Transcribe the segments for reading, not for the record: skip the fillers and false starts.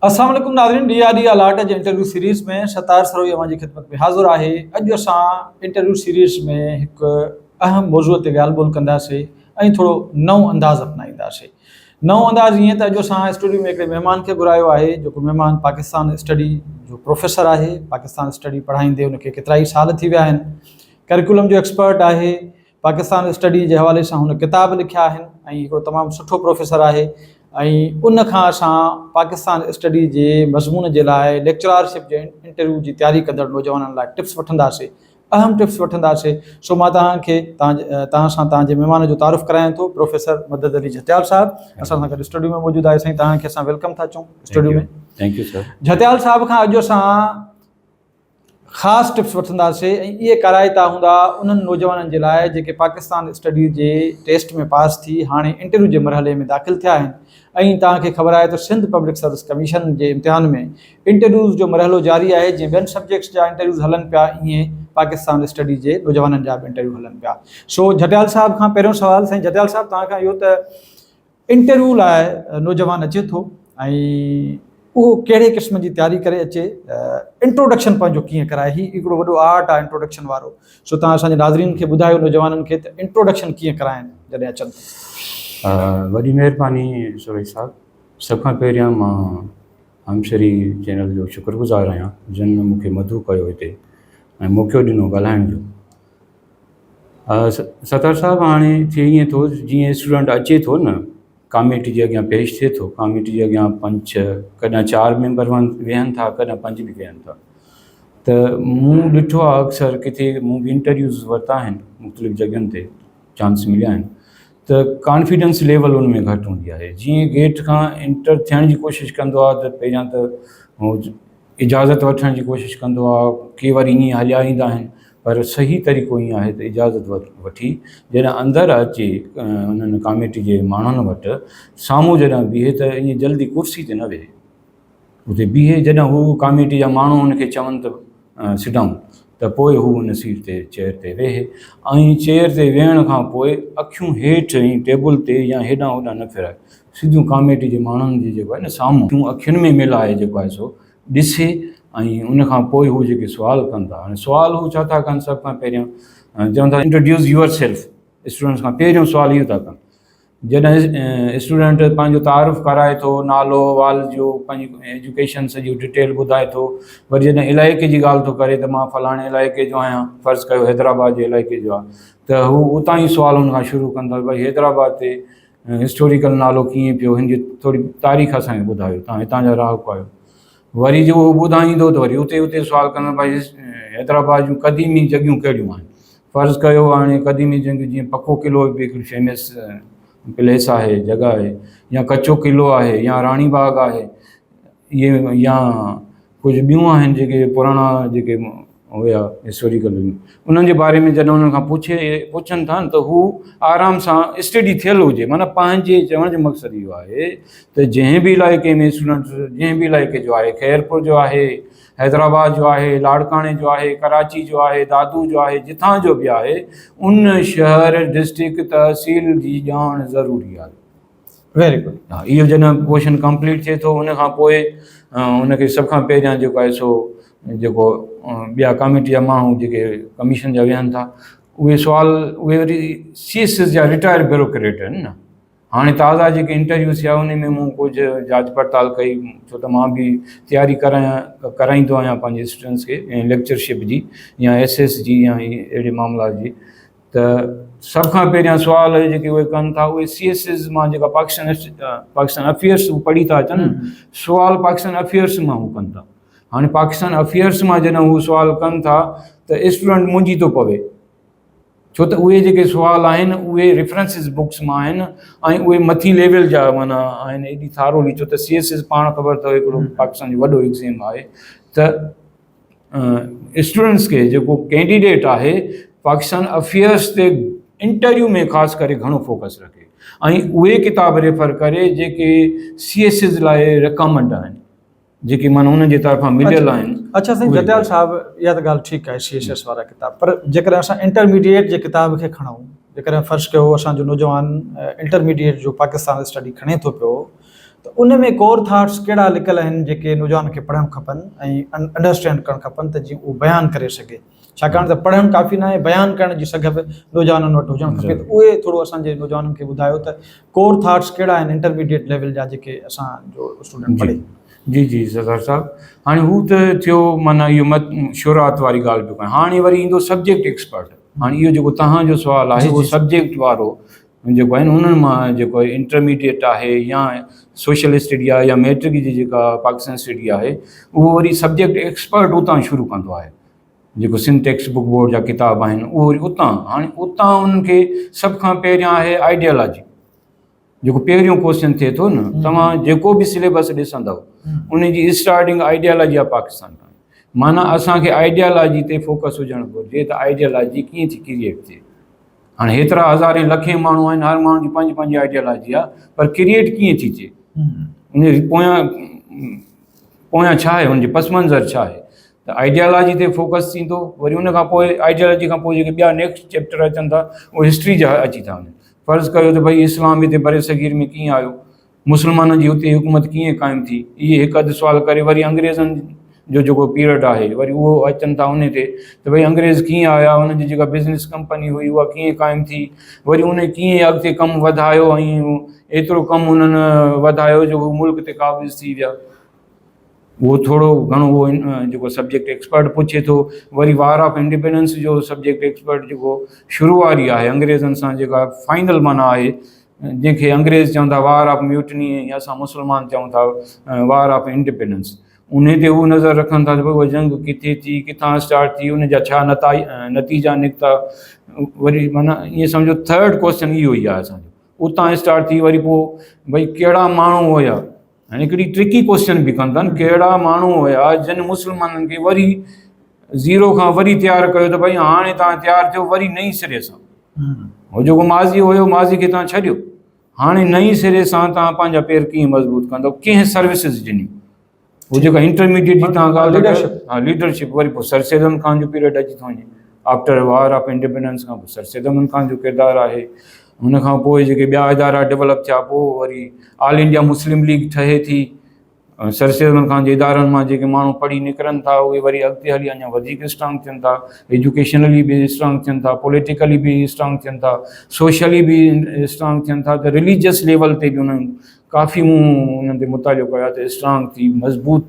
अस्सलाम वालेकुम नाज़रीन, DRD अलर्ट जे इंटरव्यू सीरीज़ में शतार सरोई अवां जी ख़िदमत में हाज़िर आहे। अॼु असां इंटरव्यू सीरीज़ में हिकु अहम मौज़ूअ ते ॻाल्हि ॿोल कंदासीं ऐं थोरो नओं अंदाज़ अपनाईंदासीं। नओं अंदाज़ ईअं त अॼु असां स्टूडियो में हिकिड़े महिमान खे घुरायो आहे, जेको महिमान पाकिस्तान स्टडी जो प्रोफेसर आहे। पाकिस्तान स्टडी पढ़ाईंदे उनखे केतिरा ई साल थी विया आहिनि। करिकुलम जो एक्सपर्ट आहे। पाकिस्तान स्टडी जे हवाले सां हुन किताब लिखिया आहिनि ऐं हिकिड़ो तमामु सुठो प्रोफेसर आहे। ऐं उन खां असां पाकिस्तान स्टडी जे मज़मून जे लाइ लेक्चररशिप जे इंटरव्यू जी तयारी कंदड़ नौजवाननि लाइ टिप्स वठंदासीं, अहम टिप्स वठंदासीं। सो मां तव्हांखे तव्हां सां तव्हांजे महिमान जो तारुफ़ करायां थो, प्रोफेसर मदद अली झत्याल साहब असां सां गॾु स्टूडियो में मौजूदु आहे। साईं, तव्हांखे असां वेलकम था चऊं स्टूडियो में। Thank you sir. झत्याल साहब खां अॼु असां ख़ासि टिप्स वठंदासीं ऐं इहे कराइता हूंदा उन्हनि नौजवाननि जे लाइ जेके पाकिस्तान स्टडी जे टेस्ट में पास थी हाणे इंटरव्यू जे मरहले में दाख़िल थिया आहिनि। ऐं तव्हांखे ख़बर आहे त सिंध पब्लिक सर्विस कमीशन जे इम्तिहान में इंटरव्यूज़ जो मरहलो जारी आहे। जीअं ॿियनि सब्जेक्ट्स जा इंटरव्यूज़ हलनि पिया, ईअं पाकिस्तान स्टडी जे नौजवाननि जा बि इंटरव्यू हलनि पिया। सो झट्याल साहब खां पहिरियों सुवाल, साईं झट्याल साहब, तव्हां खां इहो त इंटरव्यू लाइ नौजवान अचे थो ऐं उहो कहिड़े क़िस्म जी तयारी करे अचे, इंट्रोडक्शन पंहिंजो कीअं कराए, हीउ हिकिड़ो वॾो आर्ट आहे इंट्रोडक्शन वारो। सो तव्हां असांजे नाज़रीन खे ॿुधायो नौजवाननि खे त इंट्रोडक्शन कीअं कराइनि जॾहिं अचनि था। वॾी महिरबानी सुरेश साहब। सभ खां पहिरियां मां हमशरी चैनल जो शुक्रगुज़ार आहियां जिन मूंखे मदू कयो हिते ऐं मौक़ो ॾिनो ॻाल्हाइण जो। सतर साहब, हाणे थिए ईअं थो जीअं स्टूडेंट अचे थो न, कमेटी जे अॻियां पेश थिए थो, कमेटी जे अॻियां 5-6 कॾहिं 4 मेंबर वेहनि था, कॾहिं 5 बि वेहनि था। त मूं ॾिठो आहे अक्सर किथे मूं बि इंटरव्यूज़ वरिता आहिनि मुख़्तलिफ़ जॻहियुनि ते, चांस मिलिया आहिनि, त कॉन्फिडेंस लेवल उन में घटि हूंदी आहे। जीअं गेट खां इंटर थियण जी कोशिशि कंदो आहे त पहिरियां त इजाज़त वठण जी कोशिशि कंदो आहे। के वरी ईअं हलिया ईंदा आहिनि, पर सही तरीक़ो ईअं आहे त इजाज़त वठी जॾहिं अंदरि अचे उन्हनि कमेटी जे माण्हुनि वटि, साम्हूं जॾहिं बीहे त ईअं जल्दी कुर्सी ते न वेहे, उते बीहे। जॾहिं हू कमेटी जा माण्हू हुनखे चवनि त सिट डाउन, त पोइ हू हुन सीट ते चेयर ते वेहे। ऐं चेयर ते वेहण खां पोइ अखियूं हेठि ऐं टेबल ते या हेॾां होॾां न फिराए, सिधियूं कमेटी जे माण्हुनि जी जेको आहे न साम्हूं अखियुनि में मिलाए जेको आहे सो ॾिसे। ऐं उन खां पोइ हू जेके सुवाल कंदा, हाणे सुवाल हू छा था कनि, सभ खां पहिरियों चवनि था इंट्रोड्यूस यूअर सेल्फ। स्टूडेंट्स खां पहिरियों सुवाल इहो था कनि। जॾहिं स्टूडेंट पंहिंजो तारुफ़ कराए थो, नालो वाल जो, पंहिंजी एजुकेशन सॼी डिटेल ॿुधाए थो, वरी जॾहिं इलाइक़े जी ॻाल्हि थो करे त मां फलाणे इलाइक़े जो आहियां, फ़र्ज़ु कयो हैदराबाद जे इलाइक़े जो आहे, त हू उतां ई सुवाल हुन खां शुरू कंदा, भई हैदराबाद ते हिस्टोरिकल नालो कीअं पियो, हिन जी थोरी तारीख़ असांखे ॿुधायो, तव्हां हितां जा रहाकू आहियो। वरी जो उहो ॿुधाईंदो त वरी उते सुवाल कंदा, भई हैदराबाद जूं क़दीमी जॻहियूं कहिड़ियूं आहिनि। फ़र्ज़ु कयो हाणे क़दीमी जॻहियूं जीअं पको क़िलो बि हिकिड़ी फेमस प्लेस आहे, जॻह आहे, या कचो क़िलो आहे, या राणी बाग आहे, इहे या कुझु ॿियूं आहिनि जेके पुराणा जेके हुया हिस्टोरिकल, उन्हनि जे बारे में जॾहिं उन्हनि खां पुछनि था न, त हू आराम सां स्टडी थियल हुजे। माना पंहिंजे चवण जो मक़सदु इहो आहे त जंहिं बि इलाइक़े में स्टूडेंट, जंहिं बि इलाइक़े जो आहे, खैरपुर जो आहे, हैदराबाद जो आहे, लाड़काणे जो आहे, कराची जो आहे, दादू जो आहे, जिथां जो बि आहे, उन शहर, डिस्ट्रिक्ट, तहसील जी ॼाण ज़रूरी आहे। Very good. हा, इहो जॾहिं क्वेश्चन कंप्लीट थिए थो, उन खां पोइ उनखे सभ खां पहिरियां जेको आहे सो जेको ॿिया कमेटी जा माण्हू जेके कमीशन जा वेहनि था, उहे सुवाल, उहे वरी CS जा रिटायर ब्यूरोक्रेट आहिनि न। हाणे ताज़ा जेके इंटरव्यू थिया उन में मूं कुझु जांच पड़ताल कई, छो त मां बि तयारी कराईंदो आहियां पंहिंजे स्टूडेंट्स खे, ऐं लेक्चरशिप जी या SS जी या अहिड़े मामला जी। त सभ खां पहिरियां सुवाल जेके उहे कनि था, उहे CS मां जेका पाकिस्तान अफेयर्स पढ़ी था अचनि, सुवाल पाकिस्तान अफेयर्स मां हू कनि था। हाणे पाकिस्तान अफेयर्स मां जॾहिं हू सुवाल कनि था त स्टूडेंट मुंझी थो पवे, छो त उहे जेके सुवाल आहिनि उहे रेफरेंसिस बुक्स मां आहिनि ऐं उहे मथी लेवल जा माना आहिनि, एॾी थारोली। छो त CS पाण ख़बर अथव हिकिड़ो पाकिस्तान जो वॾो एग्ज़ाम आहे। त स्टूडेंट्स खे जेको कैंडिडेट आहे पाकिस्तान अफेयर्स ते इंटरव्यू में ख़ासि करे घणो फोकस रखे ऐं उहे किताब रेफर करे जेके CS लाइ रिकमेंड आहिनि, जेके माना उन्हनि जे तरफ़ां मिलियल आहिनि। अच्छा साईं झट्याल साहब, इहा त ॻाल्हि ठीकु आहे CS वारा किताब, पर जेकॾहिं असां इंटरमीडिएट जे किताब खे खणूं, जेकॾहिं फ़र्ज़ु कयो असांजो नौजवान इंटरमीडिएट जो पाकिस्तान स्टडी खणे थो पियो, त उन में कोर थाट्स कहिड़ा लिकियल आहिनि जेके नौजवान खे पढ़णु खपनि ऐं अंडरस्टैंड करणु खपनि त जीअं उहो बयानु करे सघे, छाकाणि त पढ़णु काफ़ी न आहे, बयानु करण जी सघ बि नौजवाननि वटि हुजणु खपे। त उहे थोरो असांजे नौजवाननि खे ॿुधायो त कोर थाट्स कहिड़ा आहिनि इंटरमीडिएट लेवल जा जेके असांजो स्टूडेंट पढ़े। जी जी सरदार साहब, हाणे हू त थियो माना इहो शुरूआत वारी ॻाल्हि पियो कयां। हाणे वरी ईंदो सब्जेक्ट एक्सपर्ट। हाणे इहो जेको तव्हांजो सुवालु आहे उहो सब्जेक्ट वारो जेको आहे न, उन्हनि मां जेको इंटरमीडिएट आहे या सोशल स्टडी आहे या मैट्रिक जी जेका पाकिस्तान स्टडी आहे, उहो वरी सब्जेक्ट एक्सपर्ट उतां शुरू कंदो आहे। जेको सिंध टेक्स्ट बुक बोर्ड जा किताब आहिनि उहो वरी उतां, हाणे उतां उन्हनि खे सभ खां पहिरियां आहे आइडियोलॉजी। जेको पहिरियों क्वेश्चन थिए थो न, तव्हां जेको बि सिलेबस ॾिसंदव उन जी स्टार्टिंग आइडियोलॉजी ऑफ पाकिस्तान खां। माना असांखे आइडियोलॉजी ते फोकस हुजणु घुरिजे त आइडियोलॉजी कीअं थी क्रिएट थिए। हाणे हेतिरा हज़ारे लखे माण्हू आहिनि, हर माण्हू जी पंहिंजी पंहिंजी आइडियोलॉजी आहे, पर क्रिएट कीअं थी थिए, उन पोयां छा आहे, हुनजी पस मंज़र छा आहे। त आइडियोलॉजी ते फोकस थींदो। वरी उन खां पोइ आइडियोलॉजी खां पोइ जेके ॿिया नेक्स्ट चैप्टर अचनि था उहे हिस्ट्री जा अची था वञनि। फ़र्ज़ु कयो त भई इस्लाम हिते बर सगीर में कीअं आयो, मुस्लमाननि जी हुते हुकूमत कीअं क़ाइमु थी, इहे हिकु अधु सुवाल करे वरी अंग्रेज़नि जो जेको पीरियड आहे वरी उहो अचनि था उन ते त भई अंग्रेज़ कीअं आया, हुनजी जेका बिज़नेस कंपनी हुई उहा कीअं क़ाइमु थी, वरी उन कीअं अॻिते कमु वधायो ऐं एतिरो कमु उन्हनि वधायो जो मुल्क ते क़ाबिज़ थी विया। उहो थोरो घणो उहो जेको सब्जेक्ट एक्सपर्ट पुछे थो। वरी वार ऑफ इंडिपेंडेंस जो सब्जेक्ट एक्सपर्ट जेको शुरू वारी आहे अंग्रेज़नि सां जेका फाइनल माना आहे, जंहिंखे अंग्रेज़ चवंदा वार ऑफ म्यूटनी या असां मुस्लमान चऊं था वार ऑफ इंडिपेंडेंस, उन ते हू नज़र रखनि था त भई उहा जंग किथे थी, किथां स्टार्ट थी, उन जा छा नतीजा निकिता। वरी माना ईअं सम्झो थर्ड क्वेश्चन इहो ई आहे असांजो, उतां स्टार्ट थी। वरी पोइ भई कहिड़ा माण्हू हुया, हाणे हिकिड़ी ट्रिकी क्वेश्चन बि कनि था न, कहिड़ा माण्हू हुया जिन मुस्लमाननि खे वरी ज़ीरो खां वरी तयारु कयो त भई हाणे तव्हां तयारु थियो वरी नई सिरे सां। उहो जेको माज़ी हुयो, माज़ी खे तव्हां छॾियो, हाणे नई सिरे सां तव्हां पंहिंजा पेर कीअं मज़बूत कंदव, कंहिं सर्विसिस ॾिनियूं। उहो जेका इंटरमीडिएट जी तव्हां ॻाल्हि लीडरशिप, लीडरशिप। वरी पोइ सर सैयदम ख़ान जो पीरियड अची थो वञे, आफ्टर वार ऑफ इंडिपेंडेंस खां पोइ सर सैयदम ख़ान जो किरदारु आहे। हुन खां पोइ जेके ॿिया इदारा डेवलप थिया, पोइ वरी ऑल इंडिया मुस्लिम लीग ठहे थी। सर सैयदम ख़ान जे इदारनि मां जेके माण्हू पढ़ी निकिरनि था उहे वरी अॻिते हली अञा वधीक स्ट्रांग थियनि था, एजुकेशनली बि स्ट्रांग थियनि था, पॉलिटिकली बि स्ट्रांग थियनि था, सोशली बि स्ट्रांग थियनि था। त रिलीजियस लेवल ते बि उन्हनि काफ़ी मूं उन्हनि ते मुतालियो कयो त स्ट्रांग थी, मज़बूत,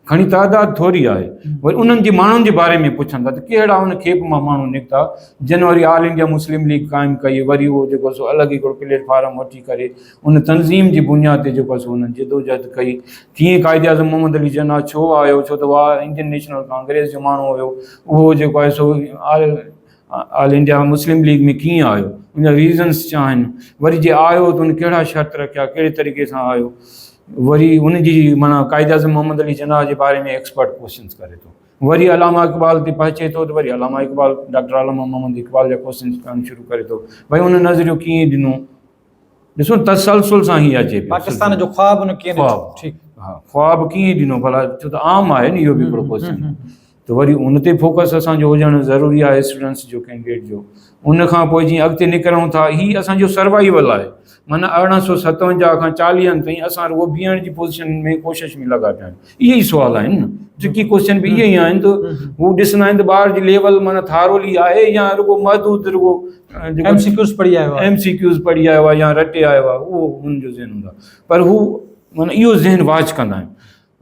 खणी तादाद थोरी आहे। वरी उन्हनि जे माण्हुनि जे बारे में पुछनि था त कहिड़ा उन खेप मां माण्हू निकिता जिन वरी ऑल इंडिया मुस्लिम लीग क़ाइमु कई। वरी उहो जेको सो अलॻि हिकिड़ो प्लेटफॉर्म वठी करे उन तनज़ीम जी बुनियाद ते जेको सो उन्हनि जदोजहद कई। कीअं क़ाइद आज़म मोहम्मद अली जिन्ना छो आयो, छो त उहा इंडियन नेशनल कांग्रेस जो माण्हू हुयो, उहो जेको आहे so all India Muslim league में कीअं आयो, उनजा रीज़न्स छा आहिनि। वरी जे आयो त उन कहिड़ा शर्त रखिया, कहिड़े तरीक़े सां आयो। वरी उनजी माना क़ाइद आज़म मोहम्मद अली जिन्ना जे बारे में एक्सपर्ट क्वेश्चन्स करे थो। वरी अलामा इक़बाल ते पहुचे थो त वरी अलामा इक़बाल, डॉक्टर अलामा मोहम्मद इक़बाल जा क्वेश्चन्स करणु शुरू करे थो। भई उन नज़रियो कीअं ॾिनो, ॾिसो तसलसल सां ई अचे पाकिस्तान जो ख़्वाब उन कीअं ॾिठो। ठीकु, हा, ख़्वाब कीअं ॾिनो भला, छो त आम आहे न इहो बि हिकिड़ो क्वेश्चन। त वरी उन ते फोकस असांजो हुजणु ज़रूरी आहे स्टूडेंट्स जो, कैंडिडेट जो। उन खां पोइ जीअं अॻिते निकिरूं था, हीअ असांजो सर्वाइवल आहे। माना 1857 खां 40 ताईं असां रुगो बीहण जी पोज़ीशन में कोशिशि में लॻा पिया आहियूं। इहे ई सुवाल आहिनि न, ट्रिकी क्वेश्चन बि इहे ई आहिनि। त हू ॾिसंदा आहिनि त ॿार जी लेवल माना थारोली आहे या रुगो महदूद, रुगो MCQs पढ़ी आयो आहे, MCQs पढ़ी आयो आहे या रटे आयो आहे, उहो हुनजो ज़हन हूंदो आहे। पर हू माना इहो ज़हन वाच कंदा आहिनि।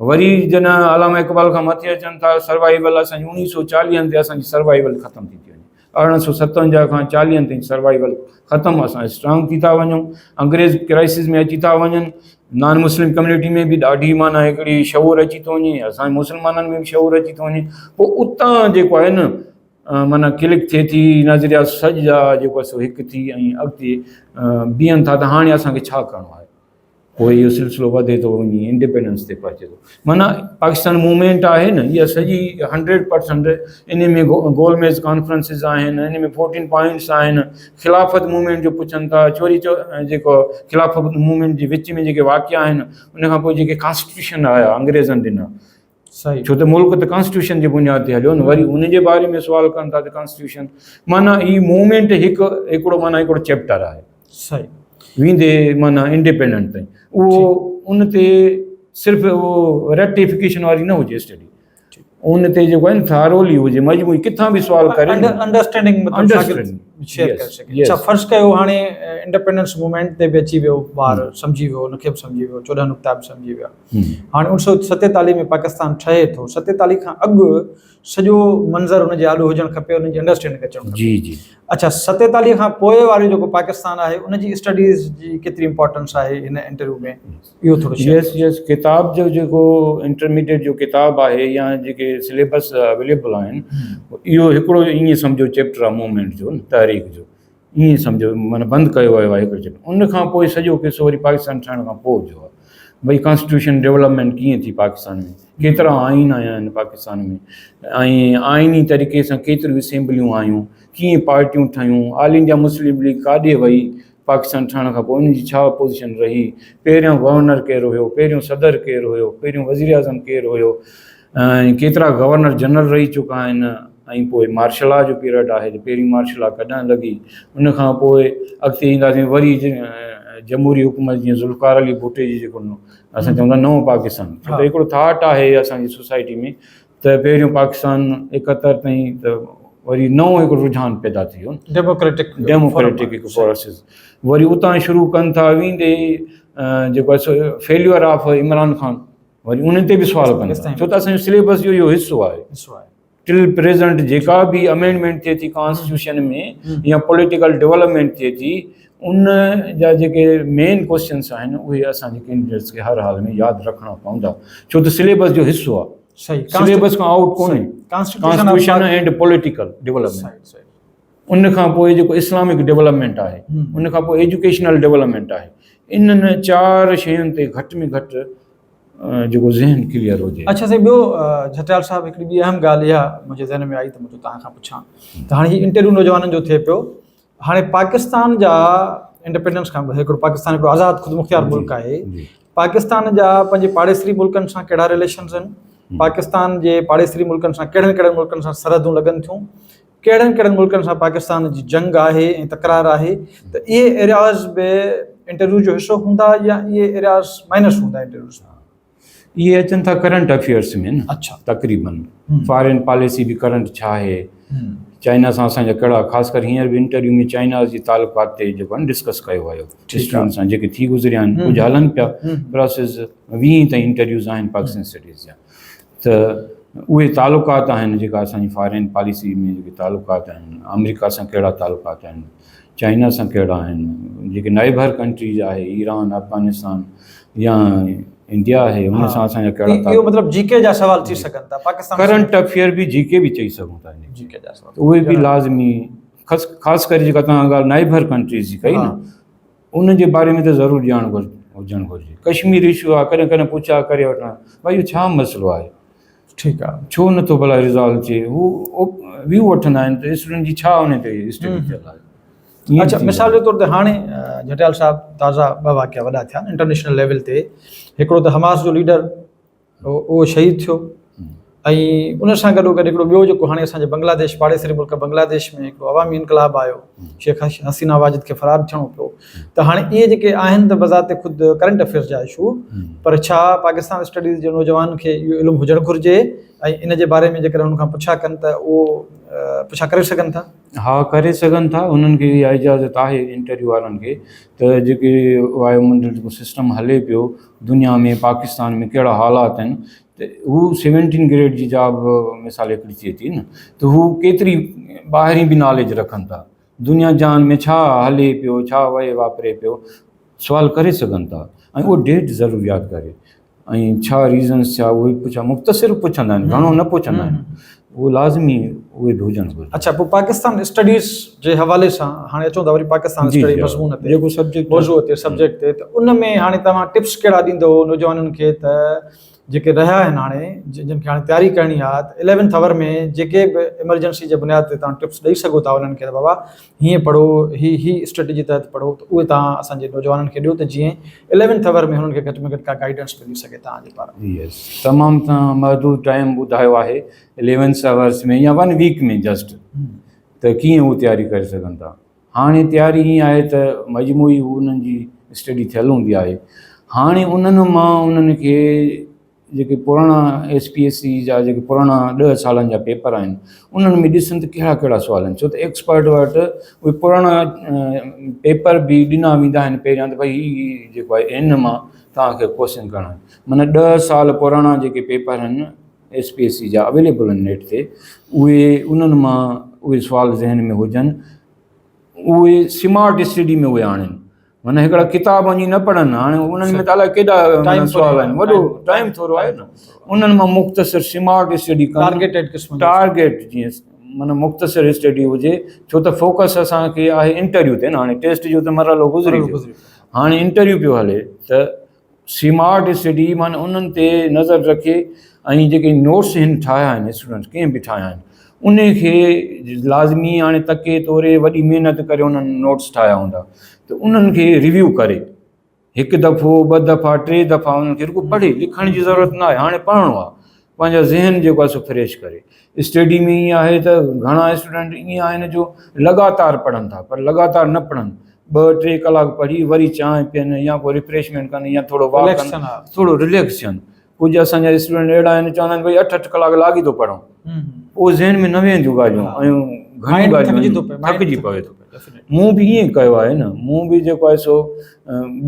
वरी जन अलामा इक़बाल खां मथे अचनि था, सर्वाइवल असांजी 1940 ते असांजी सर्वाइवल ख़तमु थी वञे। 1857 खां 40 ताईं सर्वाइवल ख़तमु, असां स्ट्रांग थी था वञूं, अंग्रेज़ क्राइसिस में अची था वञनि। नॉन मुस्लिम कम्यूनिटी में बि ॾाढी माना हिकिड़ी शऊर अची थो वञे, असांजे मुस्लमाननि में बि शऊर अची थो वञे। पोइ उतां जेको आहे न माना क्लिक थिए थी, नज़रिया सॼा जेको आहे सो हिकु थी ऐं अॻिते बीहनि था त हाणे असांखे छा करिणो आहे। पोइ इहो सिलसिलो वधे थो वञी इंडिपेंडेंस ते पहुचे थो। माना पाकिस्तान मूवमेंट आहे न, इहा सॼी 100% इन में गोलमेज़ कॉन्फ्रेंसिस आहिनि, इन में 14 पॉइंट्स आहिनि। खिलाफ़त मूवमेंट जो पुछनि था, जेको खिलाफ़त मूवमेंट जे विच में जेके वाक़िया आहिनि, उन खां पोइ जेके कॉन्स्टिट्यूशन आया अंग्रेज़नि ॾिना, सही, छो त मुल्क त कॉन्स्टिट्यूशन जी बुनियाद ते हलियो न। वरी उन जे बारे में सुवाल कनि था त कॉन्स्टिट्यूशन, माना ही मूवमेंट हिकिड़ो माना हिकिड़ो चैप्टर आहे। सही। वेंदे माना इंडिपेंडेंट ताईं उहो उन ते सिर्फ़ु उहो रेक्टिफिकेशन वारी न हुजे स्टडी, उन ते जेको आहे न थारोली हुजे, मजमूई किथां बि सुवाल करे अंडरस्टैंडिंग शेयर करे सघे। अच्छा, फर्ज़ कयो हाणे इंडिपेंडेंस मूवमेंट ते बि अची वियो ॿार, सम्झी वियो, उनखे बि सम्झी वियो, 14 नुक़्ता बि सम्झी विया। हाणे 1947 में पाकिस्तान ठहे थो, 47 खां अॻु सॼो मंज़र हुनजे आॾो हुजणु खपे, हुनजी अंडरस्टैंडिंग अचणु खपे। जी जी। अच्छा, 47 खां पोइ वारो जेको पाकिस्तान आहे उनजी स्टडीज़ जी केतिरी इंपॉर्टेंस आहे हिन इंटरव्यू में, इहो थोरो यस यस। किताब जो जेको इंटरमीडिएट जो किताब आहे या जेके सिलेबस अवेलेबल आहिनि, इहो हिकिड़ो ईअं सम्झो चैप्टर आहे मूवमेंट जो, तहरीक जो, ईअं सम्झो माना बंदि कयो वियो आहे हिकिड़ो चैप्टर। उन खां पोइ सॼो किसो वरी पाकिस्तान ठहण खां पोइ जो आहे, भई कॉन्स्टिट्यूशन डेवलपमेंट कीअं थी पाकिस्तान में, केतिरा आइन आया आहिनि पाकिस्तान में, ऐं आइनी तरीक़े सां केतिरियूं असेंबलियूं आयूं, कीअं पार्टियूं ठहियूं, ऑल इंडिया मुस्लिम लीग काॾे वई पाकिस्तान ठहण खां पोइ, उनजी छा पोज़ीशन रही, पहिरियों गवर्नर केरु हुयो, पहिरियों सदर केरु हुयो, पहिरियों वज़ीर आज़म केरु हुयो, ऐं केतिरा गवर्नर जनरल रही चुका आहिनि, ऐं पोइ मार्शल लॉ जो पीरियड आहे, पहिरीं मार्शल लॉ कॾहिं लॻी, उन खां पोइ अॻिते ईंदासीं वरी जमहूरी हुकूमत जीअं ज़ुल्फ़िकार अली भुट्टो जी जेको असां चवंदा नओं पाकिस्तान, त हिकिड़ो थाट आहे असांजी सोसाइटी में त पहिरियों पाकिस्तान 71 ताईं त वरी नओं हिकिड़ो रुझान पैदा थी वियो, डेमोक्रेटिक हिकु प्रोसेस, वरी उतां शुरू कनि था वेंदे जेको आहे फेल्यूअर ऑफ इमरान खान, वरी उन ते बि सुवाल कनि था, छो त असांजो सिलेबस जो इहो हिसो आहे। टिल प्रेज़ेंट जेका बि अमेंडमेंट थिए थी कॉन्स्टिट्यूशन में या पॉलिटिकल डेवलपमेंट थिए थी, उन जा जेके मेन क्वेश्चन्स आहिनि उहे असांजे कैंडिडेट्स खे हर हाल में यादि रखणा पवंदा, छो त सिलेबस जो हिसो आहे। सही, सिलेबस खां आउट कोन्हे कॉन्स्टिट्यूशन एंड पॉलिटिकल डेवलपमेंट। उन खां पोइ जेको इस्लामिक डेवलपमेंट आहे, उन खां पोइ एजुकेशनल डेवलपमेंट आहे, इन्हनि 4 शयुनि ते घटि में घटि जेको ज़हन क्लियर हुजे। अच्छा साईं, ॿियो झटियाल साहिबु हिकिड़ी ॿी अहम ॻाल्हि इहा मुंहिंजे ज़हन में आई त मुंहिंजो तव्हां खां पुछां त हाणे हीउ इंटरव्यू नौजवाननि जो थिए पियो, हाणे पाकिस्तान जा इंडिपेंडेंस खां हिकिड़ो पाकिस्तान हिकिड़ो आज़ादु ख़ुदमुख्तियार मुल्क आहे, पाकिस्तान जा पंहिंजे पाड़ेसरी मुल्कनि सां कहिड़ा रिलेशन्स आहिनि, पाकिस्तान जे पाड़ेसरी मुल्कनि सां कहिड़नि मुल्कनि सां सरहदूं लॻनि थियूं, कहिड़नि मुल्कनि सां पाकिस्तान जी जंग आहे ऐं तकरार आहे, त इहे एरियाज़ बि इंटरव्यू जो हिसो हूंदा या इहे एरियाज़ माइनस हूंदा इंटरव्यूज़ में? इहे अचनि था करंट अफेयर्स में न। अच्छा, तक़रीबन फॉरेन पॉलिसी बि करंट छा आहे, चाइना सां असांजा कहिड़ा, ख़ासि करे हींअर बि इंटरव्यू में चाइना जी तालुकात ते जेको आहे डिस्कस कयो वियो स्टूडेंट्स सां, जेके थी गुज़रिया आहिनि, कुझु हलनि पिया प्रोसेस, 20 ताईं इंटरव्यूज़ आहिनि पाकिस्तान स्टडीज़ जा, त उहे तालुकात आहिनि जेका असांजी फॉरेन पॉलिसी में जेके तालुकात आहिनि, अमेरिका सां कहिड़ा तालुकात आहिनि, चाइना सां कहिड़ा आहिनि, जेके नाइबर कंट्रीज़ आहे, ईरान, अफ़गानिस्तान या इंडिया आहे, हुन सां असांजा कहिड़ा, इहो मतिलबु जीके जा सवाल थी सघनि था पाकिस्तान, करंट अफेयर बि जीके बि चई सघूं था, जीके जा सवाल उहे बि लाज़मी, ख़ासि करे जेका तव्हां ॻाल्हि नाइबर कंट्रीज़ जी कई न, उन जे बारे में त ज़रूरु ॼाण हुजणु घुरिजे। कश्मीर इशू आहे, कॾहिं पुछा करे वठणु, भई इहो छा मसइलो आहे, ठीकु आहे, छो नथो भला रिज़ॉल्व थिए, हू व्यू वठंदा आहिनि त स्टूडेंट जी छा उन ते स्टडी थियल आहे। अच्छा, मिसाल जे तौर ते हाणे झटियाल साहिबु ताज़ा 2 वाक़िया वॾा थिया इंटरनेशनल लेवल ते, हिकिड़ो त हमास जो लीडर उहो शहीद थियो, ऐं उन सां गॾोगॾु हिकिड़ो ॿियो जेको हाणे असांजे बांग्लादेश पाड़ेसरी मुल्क बांग्लादेश में हिकिड़ो अवामी इनकलाब आयो, शेख हसीना वाजिद खे फ़रार थियणो पियो, त हाणे इहे जेके आहिनि त बज़ाते ख़ुदि करंट अफेयर्स जा इशू, पर छा पाकिस्तान स्टडीज़ जे नौजवान खे इहो इल्मु हुजणु घुरिजे ऐं इन जे बारे में जेकर हुन खां पुछा कनि त उहो पुछा करे सघनि था? हा, करे सघनि था, उन्हनि खे इहा इजाज़त आहे इंटरव्यू वारनि खे, त जेके वायुमंडल जेको सिस्टम हले पियो दुनिया में, पाकिस्तान में कहिड़ा हालात आहिनि, त हू 17 ग्रेड जी जॉब मिसाल हिकिड़ी थिए थी न, त हू केतिरी ॿाहिरीं बि नॉलेज रखनि था, दुनिया जहान में छा हले पियो, छा वहे वापरे पियो, सुवाल करे सघनि था, ऐं उहो डेट ज़रूरु यादि करे, ऐं छा रीज़न्स छा उहे पुछा, मुख़्तसिर पुछंदा आहिनि, घणो न पुछंदा आहिनि, उहो लाज़मी उहे बि हुजणु घुरिजे। अच्छा, पोइ पाकिस्तान स्टडीज़ जे हवाले सां हाणे अचूं था वरी पाकिस्तान स्टडी मज़मून ते, जेको मौज़ूअ ते सब्जेक्ट ते, त उन में हाणे तव्हां टिप्स कहिड़ा ॾींदो नौजवाननि खे त जेके रहिया आहिनि हाणे, जिन खे हाणे तयारी करणी आहे, त 11th आवर में जेके बि इमरजेंसी जे बुनियाद ते तव्हां टिप्स ॾेई सघो था उन्हनि खे, त बाबा हीअं पढ़ो, ही स्ट्रेटजी तहत पढ़ो, त उहे तव्हां असांजे नौजवाननि खे ॾियो त जीअं 11th आवर में हुननि खे घटि में घटि का गाइडेंस मिली सघे तव्हांजे पारां। यस, तमामु तव्हां महदूद टाइम ॿुधायो आहे 11 आवर्स में या 1 वीक में जस्ट, त कीअं उहो तयारी करे सघनि था। हाणे तयारी ईअं आहे त मजमूई उन्हनि जी स्टडी थियल हूंदी आहे। हाणे उन्हनि मां उन्हनि खे जेके पुराणा SPSC जा जेके पुराणा 10 सालनि जा पेपर आहिनि उन्हनि में ॾिसनि त कहिड़ा कहिड़ा सुवाल आहिनि, छो त एक्सपर्ट वटि उहे पुराणा पेपर बि ॾिना वेंदा आहिनि पहिरियां त भई हीउ जेको आहे इन मां तव्हांखे क्वेश्चन करणा आहिनि। माना 10 साल पुराणा जेके पेपर आहिनि SPSC जा अवेलेबल आहिनि नेट ते, उहे उन्हनि मां उहे सुवाल ज़हन में हुजनि, उहे स्मार्ट स्टडी में उहे आणनि। माना हिकिड़ा किताब वञी न पढ़नि, हाणे उन्हनि में त अलाए केॾा सुवाल आहिनि, वॾो टाइम थोरो आहे न, उन्हनि मां मुख़्तसिर स्मार्ट स्टडी कनि, टारगेट जीअं माना मुख़्तसिर स्टडी हुजे, छो त फोकस असांखे आहे इंटरव्यू ते न। हाणे टेस्ट जो त मरहलो गुज़री वियो, हाणे इंटरव्यू पियो हले, त स्मार्ट स्टडी माना उन्हनि ते नज़र रखे ऐं जेके नोट्स हिन ठाहिया आहिनि स्टूडेंट्स कंहिं बि ठाहिया आहिनि उन खे लाज़मी हाणे तके तोरे वॾी महिनत करे उन्हनि नोट्स ठाहिया हूंदा त उन्हनि खे रिव्यू करे हिकु दफ़ो 2 दफ़ा 3 दफ़ा उन्हनि खे रुगो पढ़े, लिखण जी ज़रूरत न आहे, हाणे पढ़णो आहे, पंहिंजा ज़हन जेको आहे सो फ्रेश करे। स्टडी में ईअं आहे त घणा स्टूडेंट ईअं आहिनि जो लगातार पढ़नि था, पर लगातार न पढ़नि, 2-3 कलाक पढ़ी वरी चांहि पीअनि या को रिफ्रेशमेंट कनि या थोरो वॉक कनि, थोरो रिलैक्स थियनि। कुझु असांजा स्टूडेंट अहिड़ा आहिनि चवंदा आहिनि भई 8-8 कलाक लागी थो पढ़ूं, पोइ ज़हन में न वेंदियूं ॻाल्हियूं ऐं घणी ॻाल्हियूं थकिजी पवे थो। मूं बि ईअं कयो आहे न, मूं बि जेको आहे सो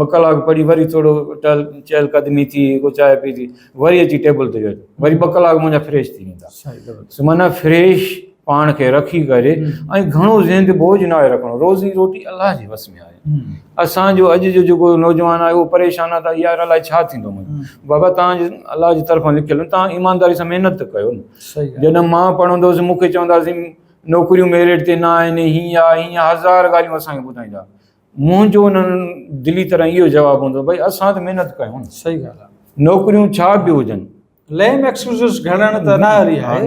2 कलाक पढ़ी वरी थोरो चहल कदमी थी, को चांहि पी थी, वरी अची टेबल ते वेठो, वरी 2 कलाक मुंहिंजा फ्रेश थी वेंदा। माना फ्रेश पाण खे रखी करे ऐं घणो ज़हन ते बोझ न आहे रखणो। रोज़ी रोटी अलाह जे वस में आहे। असांजो अॼु जो जेको नौजवान आहे उहो परेशान आहे त यार अलाए छा थींदो मुंहिंजो। बाबा तव्हांजे अलाह जी तरफ़ां लिखियलु, तव्हां ईमानदारी सां महिनत कयो न। जॾहिं मां पढ़ंदो हुउसि मूंखे चवंदासीं नौकरियूं मेरिट ते न आहिनि, हीअं आहे हीअं, 1000 ॻाल्हियूं असांखे ॿुधाईंदा। मुंहिंजो उन्हनि दिली तरह इहो जवाबु हूंदो भई असां त महिनत कयूं न। सही ॻाल्हि आहे। नौकरियूं छा बि हुजनि, लेम एक्सक्यूज़िस घणनि त न हली आहे,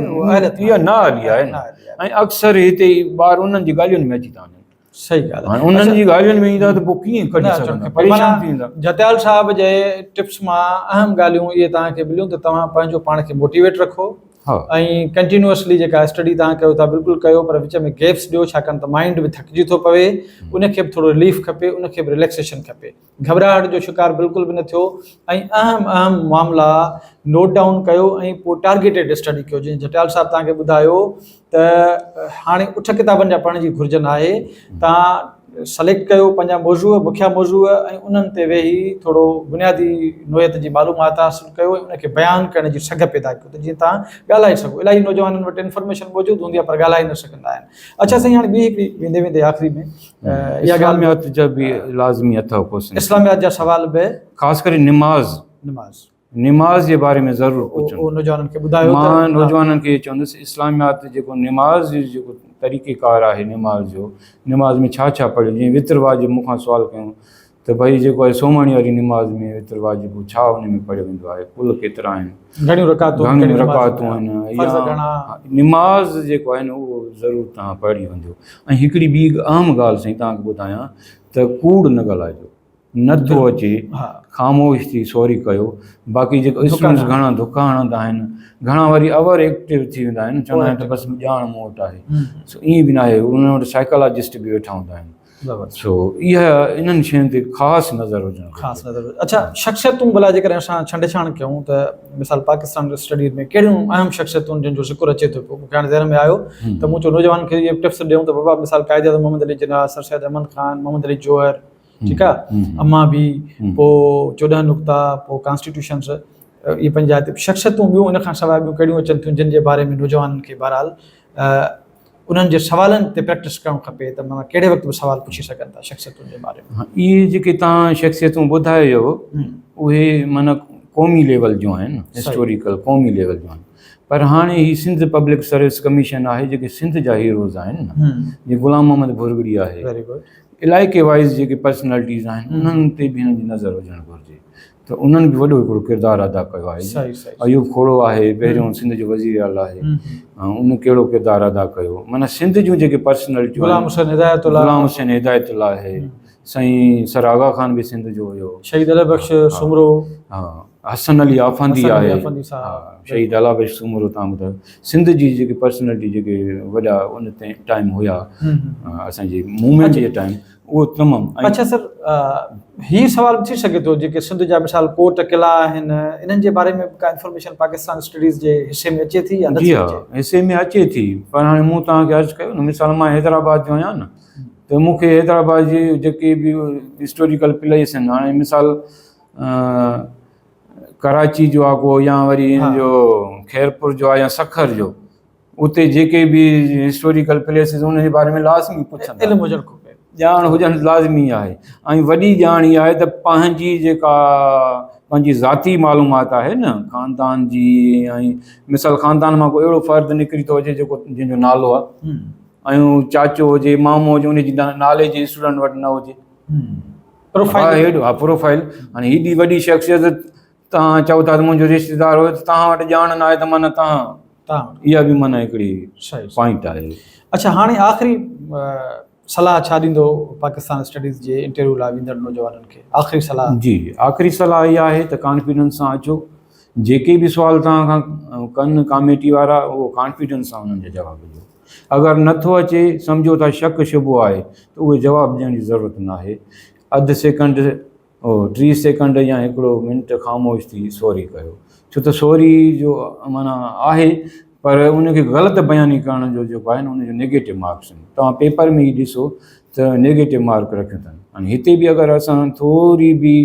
इहा न हली आहे न। ऐं अक्सर हिते ॿार उन्हनि जी ॻाल्हियुनि में अची था वञनि। सही ॻाल्हि आहे। उन्हनि जी ॻाल्हियुनि में ईंदा त पोइ कीअं कढी सघंदा, परेशान थी वेंदा। जतियाल साहब जे टिप्स मां अहम ॻाल्हियूं इहे तव्हांखे मिलियूं त तव्हां पंहिंजो पाण खे मोटिवेट रखो ऐं कंटिन्यूअसली जेका स्टडी तव्हां कयो था बिल्कुलु कयो, पर विच में गैप्स ॾियो, छाकाणि त माइंड बि थकिजी थो पवे, उनखे बि थोरो रिलीफ खपे, उनखे बि रिलैक्सेशन खपे, घबराहट जो शिकार बिल्कुलु बि न थियो ऐं अहम मामला नोट डाउन कयो ऐं पोइ टारगेटेड स्टडी कयो। जीअं जटियाल साहब तव्हांखे ॿुधायो त हाणे 8 किताबनि जा पढ़ण जी घुर्जन आहे, तव्हां सेलेक्ट कयो पंहिंजा मौज़ूअ, मुख्या मौज़ूअ, ऐं उन्हनि ते वेही थोरो बुनियादी नोयत जी मालूमात हासिलु कयो ऐं उनखे बयानु करण जी सघ पैदा कयो त जीअं तव्हां ॻाल्हाए सघो। इलाही नौजवाननि वटि इन्फॉर्मेशन मौजूदु हूंदी आहे पर ॻाल्हाए न सघंदा आहिनि। अच्छा साईं, हाणे ॿी हिकिड़ी वेंदे वेंदे आख़िरी में इहा इस्लामियात जा बि लाज़मी अथव क्वेश्चन, इस्लामियात जा सवाल बि, ख़ासि करे निमाज़ जे बारे में ज़रूरु पुछो। नौजवाननि खे ॿुधायो। मां नौजवाननि खे चवंदुसि इस्लामियात जेको निमाज़ जेको तरीक़ेकार आहे निमाज़ जो, निमाज़ में छा छा पढ़ियो। जीअं वित्र वाजिब मूंखां सुवाल कयूं त भई जेको आहे सोमणी वारी निमाज़ में वित्र वाजिब छा हुन में पढ़ियो वेंदो आहे, कुल केतिरा आहिनि, घणियूं रकातूं आहिनि, या निमाज़ जेको आहे न उहो ज़रूरु तव्हां पढ़ी वञो। ऐं हिकिड़ी ॿी अहम ॻाल्हि साईं तव्हांखे ॿुधायां त कूड़ न ॻाल्हाइजो, नथो अचे ख़ामोश थी सॉरी कयो। बाक़ी जेको स्टूडेंट्स घणा धोखा हणंदा आहिनि, घणा वरी ओवर एक्टिव थी वेंदा आहिनि, चवंदा आहिनि त बसि ॼाण मूं वटि आहे, सो ईअं बि न आहे, उन्हनि वटि साइकोलॉजिस्ट बि वेठा हूंदा आहिनि। सो इहा इन्हनि शयुनि ते ख़ासि नज़र हुजणु, ख़ासि नज़र। अच्छा, शख़्सियतूं भला जेकॾहिं असां छंड कयूं त मिसाल पाकिस्तान स्टडीज़ में कहिड़ियूं अहम शख़्सियतूं जिन जो ज़िक्र अचे थो पियो, मूंखे हाणे ज़हन में आयो त मूं चयो नौजवाननि खे इहे टिप्स ॾियूं त बाबा मिसाल क़ाइद-ए-आज़म मोहम्मद अली जिन्ना, सर सैयद अमन ख़ान, मोहम्मद अली जौहर, ठीकु आहे, अम्मा बी, पोइ 14 नुक़्ता, पोइ कॉन्स्टिट्यूशन्स, इहे पंहिंजा शख़्सियतूं ॿियूं इन खां सवाइ ॿियूं कहिड़ियूं अचनि थियूं जिन जे बारे में नौजवाननि खे बहरहाल उन्हनि जे सवालनि ते प्रैक्टिस करणु खपे त माना कहिड़े वक़्तु बि सवाल पुछी सघनि था शख़्सियतुनि जे बारे में। इहे जेके तव्हां शख़्सियतूं ॿुधायो उहे माना क़ौमी लेवल जूं आहिनि, हिस्टोरिकल क़ौमी लेवल जूं आहिनि, पर हाणे ही सिंध पब्लिक सर्विस कमीशन आहे जेके सिंध जा हीरोज़ आहिनि न, जीअं ग़ुलाम मोहम्मद बुरगड़ी आहे, इलाइक़े वाइज़ जेके पर्सनैलिटीज़ आहिनि उन्हनि ते बि हिन जी नज़र हुजणु घुरिजे। त उन्हनि बि वॾो हिकिड़ो किरदारु अदा कयो आहे। अयूब खोड़ो आहे, पहिरियों सिंध जो वज़ीर आला आहे, उन कहिड़ो किरदारु अदा कयो। माना सिंध जूं जेके पर्सनैलिटियूं, गुलाम हुसैन हिदायतुल्लाह आहे, साईं सर आगा खान बि सिंध जो हुयो। शहीद अली बख्श सुमरो। हा, हसन अली आफंदी हसन अली आहे। आफंदी साहब। हा, शहीद अली बख्श सुमरो तव्हां ॿुधायो। सिंध जी जेके पर्सनैलिटी जेके वॾा उन ते टाइम हुया असांजी मूवमेंट जे टाइम, उहो तमामु। अच्छा सर, हीउ सुवाल थी सघे थो जेके सिंध जा मिसाल कोट किला आहिनि, इन्हनि जे बारे में का इंफॉर्मेशन पाकिस्तान स्टडीज़ जे हिसे में अचे थी या जी नथी हा, अचे? हिसे में अचे थी, पर हाणे मूं तव्हांखे अर्ज़ु कयो न, मिसाल मां हैदराबाद जो आहियां न, त मूंखे हैदराबाद जी जेके बि हिस्टोरिकल प्लेस आहिनि, हाणे मिसाल कराची जो आहे को, या वरी इन जो खैरपुर जो आहे या सखर जो, उते जेके बि हिस्टोरिकल प्लेसिस उन जे बारे में लाज़मी पुछंदा, इल्मु हुजणु खपे, ॼाण हुजणु लाज़मी आहे। ऐं वॾी ॼाण इहा आहे त पंहिंजी जेका पंहिंजी ज़ाती मालूमात आहे न, ख़ानदान जी, ऐं मिसाल ख़ानदान मां को अहिड़ो फ़र्द निकिरी थो अचे जेको जंहिंजो नालो आहे, ऐं चाचो हुजे, मामो हुजे, उनजी नाले जी स्टूडेंट वटि न हुजे, प्रोफाइल। हेॾो हा, प्रोफाइल। हाणे हेॾी वॾी शख़्सियत तव्हां चओ था त मुंहिंजो रिश्तेदार हुयो, त तव्हां वटि ॼाण न आहे त माना तव्हां, इहा बि माना हिकिड़ी पॉइंट आहे। अच्छा, हाणे आख़िरी सलाह छा ॾींदो पाकिस्तान स्टडीज़ जे इंटरव्यू लाइ वेंदड़ नौजवाननि खे? आख़िरी सलाह। जी, आख़िरी सलाह इहा आहे त कॉन्फिडेंस सां अचो, जेके बि सुवाल तव्हां खां कनि कमेटी वारा, उहो कॉन्फिडेंस सां उन्हनि जा जवाब ॾियो। अगरि नथो अचे, सम्झो था शक शुबो आहे, त उहे जवाबु ॾियण जी ज़रूरत न आहे। अधु सेकंड 30 सेकंड या 1 मिंट ख़ामोश थी सॉरी कयो, छो त सॉरी जो माना आहे, पर उनखे ग़लति बयानी करण जो जेको आहे न, उनजो नेगेटिव मार्क्स आहिनि। तव्हां पेपर में ई ॾिसो त नेगेटिव मार्क रखियो अथनि। हाणे हिते बि अगरि असां थोरी बि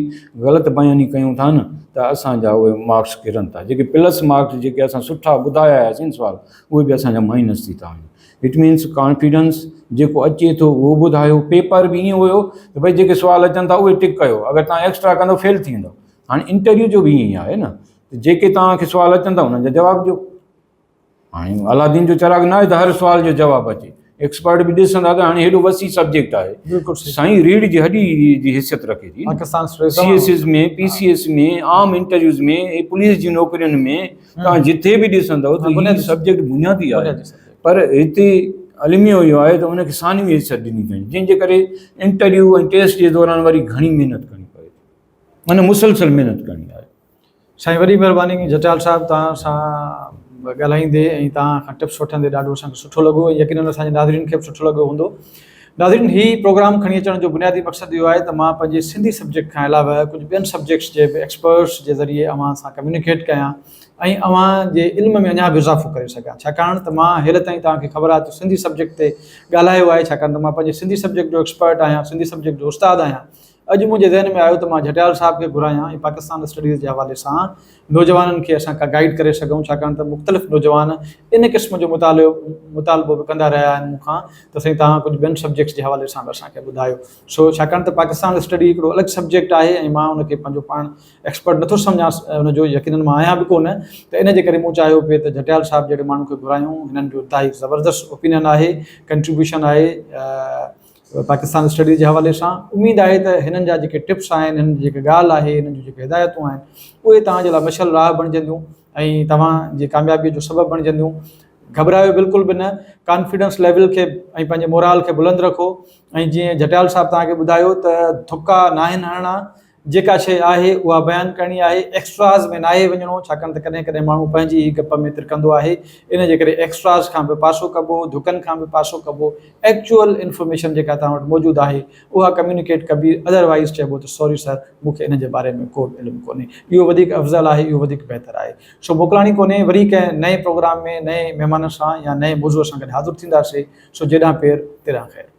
ग़लति बयानी कयूं था न, त असांजा उहे मार्क्स किरनि था। जेके प्लस मार्क्स जेके असां सुठा ॿुधाया हुआसीं सुवाल, उहे बि असांजा माइनस थी था वञनि। इट मीन्स कॉन्फिडेंस जेको अचे थो उहो ॿुधायो। पेपर बि ईअं हुयो त भई जेके सुवाल अचनि था उहे टिक कयो, अगरि तव्हां एक्स्ट्रा कंदो फेल थी वेंदो। हाणे इंटरव्यू जो बि ईअं ई आहे न, जेके तव्हांखे सुवाल अचनि था उन्हनि जा जवाब ॾियो। हाणे अलादीन जो चिराग न आहे त हर सुवाल जो जवाबु अचे। एक्सपर्ट बि ॾिसंदा त हाणे हेॾो वसी सब्जेक्ट आहे। बिल्कुलु साईं रीढ़ जी हॾी जी हैसियत रखे थी पाकिस्तान CSS में, PCS में, आम इंटरव्यूज़ में, पुलिस जी नौकरियुनि में, तव्हां जिथे बि ॾिसंदव त हीअ सब्जेक्ट बुनियादी आहे। पर हिते अलमियो इहो आहे त उनखे सानवी हैसियत ॾिनी वञे, जंहिंजे करे इंटरव्यू ऐं टेस्ट जे दौरान वरी घणी महिनत करणी पए, माना मुसलसल महिनत करणी आहे। साईं वॾी महिरबानी जटियाल साहिबु, तव्हां सां ॻाल्हाईंदे ऐं तव्हां खां टिप्स वठंदे ॾाढो असांखे सुठो लॻो, ऐं यकीनन असांजे नाज़रीन खे बि सुठो लॻो हूंदो। नाज़रीन, हीउ प्रोग्राम खणी अचण जो बुनियादी मक़सदु इहो आहे त मां पंहिंजे सिंधी सब्जेक्ट खां अलावा कुझु ॿियनि सब्जेक्ट्स जे बि एक्सपर्ट्स जे ज़रिए अव्हां सां कम्यूनिकेट कयां ऐं अव्हां जे इल्म में अञा बि इज़ाफ़ो करे सघां। छाकाणि त मां हेॾे ताईं तव्हांखे ख़बर आहे त सिंधी सब्जेक्ट ते ॻाल्हायो आहे, छाकाणि त मां पंहिंजे सिंधी सब्जेक्ट जो एक्सपर्ट आहियां, सिंधी सब्जेक्ट जो उस्तादु आहियां। अॼु मुंहिंजे ज़हन में आयो त मां जटियाल साहिब खे घुरायां ऐं पाकिस्तान स्टडीज़ जे हवाले सां नौजवाननि खे असां का गाइड करे सघूं, छाकाणि त मुख़्तलिफ़ नौजवान इन क़िस्म जो मुतालिबो बि कंदा रहिया आहिनि मूंखां त साईं तव्हां कुझु ॿियनि सब्जेक्ट्स जे हवाले सां बि असांखे ॿुधायो। सो छाकाणि त पाकिस्तान स्टडी हिकिड़ो अलॻि सब्जेक्ट आहे ऐं मां उनखे पंहिंजो पाण एक्सपर्ट नथो सम्झां उनजो, यकीनन मां आहियां बि कोन, त इन जे करे मूं चाहियो पिए त जटियाल साहिब जहिड़े माण्हू खे घुरायूं। हिननि जो इलाही ज़बरदस्त ओपिनियन आहे, कंट्रीब्यूशन आहे पाकिस्तान स्टडीज़ जे हवाले सां। उमेदु आहे त हिननि जा जेके टिप्स आहिनि, हिननि जी जेके ॻाल्हि आहे, हिननि जूं जेके हिदायतूं आहिनि, उहे तव्हांजे लाइ मशल राह बणिजंदियूं ऐं तव्हांजी कामयाबीअ जो सबबु बणिजंदियूं। घबरायो बिल्कुलु बि न, कॉन्फिडेंस लेवल खे ऐं पंहिंजे मोराल खे बुलंद रखो। ऐं जीअं जटियाल साहिबु तव्हांखे ॿुधायो त थुका नाहिनि हणणा, जेका शइ आहे उहा बयानु करणी आहे, एक्स्ट्राज़ में नाहे वञिणो, छाकाणि त कॾहिं कॾहिं माण्हू पंहिंजी ई गप में तिरकंदो आहे। इन जे करे एक्स्ट्राज़ खां बि पासो कबो, धुकनि खां बि पासो कबो। एक्चुअल इंफॉर्मेशन जेका तव्हां वटि मौजूदु आहे उहा कम्यूनिकेट कबी, अदरवाइज़ चइबो त सॉरी सर मूंखे इन जे बारे में को इल्मु कोन्हे। इहो वधीक अफ़ज़ल आहे, इहो वधीक बहितरु आहे। सो मोकिलाणी कोन्हे, वरी कंहिं नए प्रोग्राम में नए महिमान सां या नए मौज़ूअ सां गॾु हाज़िर थींदासीं। सो जेॾां पेर तेॾां ख़ैर।